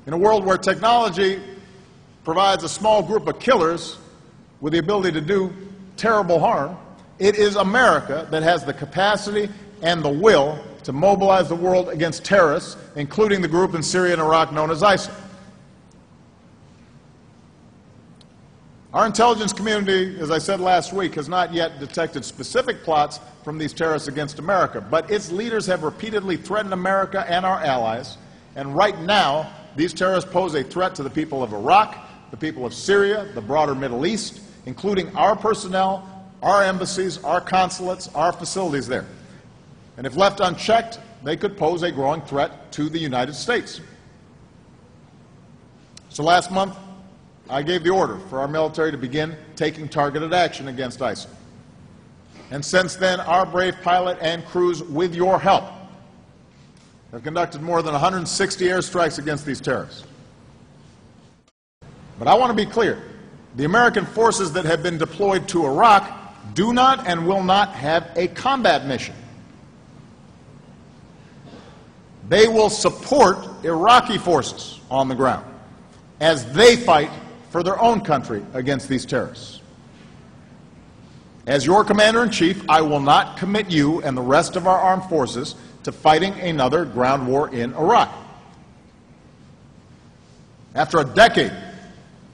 In a world where technology provides a small group of killers with the ability to do terrible harm, it is America that has the capacity and the will to mobilize the world against terrorists, including the group in Syria and Iraq known as ISIL. Our intelligence community, as I said last week, has not yet detected specific plots from these terrorists against America, but its leaders have repeatedly threatened America and our allies, and right now, these terrorists pose a threat to the people of Iraq, the people of Syria, the broader Middle East, including our personnel, our embassies, our consulates, our facilities there. And if left unchecked, they could pose a growing threat to the United States. So last month, I gave the order for our military to begin taking targeted action against ISIL. And since then, our brave pilot and crews, with your help, have conducted more than 160 airstrikes against these terrorists. But I want to be clear. The American forces that have been deployed to Iraq do not and will not have a combat mission. They will support Iraqi forces on the ground as they fight for their own country against these terrorists. As your commander-in-chief, I will not commit you and the rest of our armed forces to fighting another ground war in Iraq. After a decade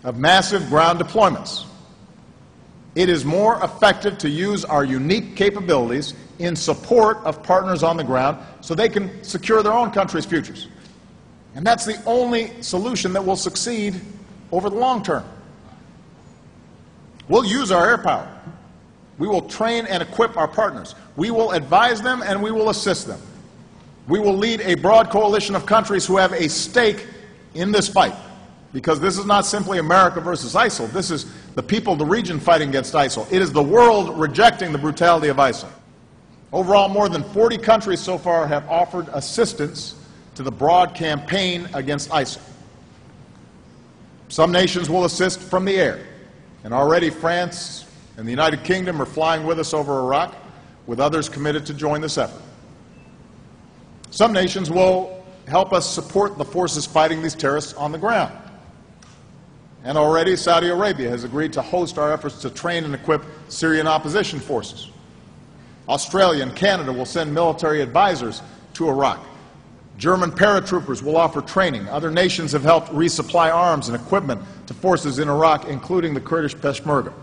of massive ground deployments, it is more effective to use our unique capabilities in support of partners on the ground so they can secure their own country's futures. And that's the only solution that will succeed over the long term. We'll use our air power. We will train and equip our partners. We will advise them and we will assist them. We will lead a broad coalition of countries who have a stake in this fight, because this is not simply America versus ISIL. This is the people of the region fighting against ISIL. It is the world rejecting the brutality of ISIL. Overall, more than 40 countries so far have offered assistance to the broad campaign against ISIL. Some nations will assist from the air, and already France and the United Kingdom are flying with us over Iraq, with others committed to join this effort. Some nations will help us support the forces fighting these terrorists on the ground. And already Saudi Arabia has agreed to host our efforts to train and equip Syrian opposition forces. Australia and Canada will send military advisors to Iraq. German paratroopers will offer training. Other nations have helped resupply arms and equipment to forces in Iraq, including the Kurdish Peshmerga.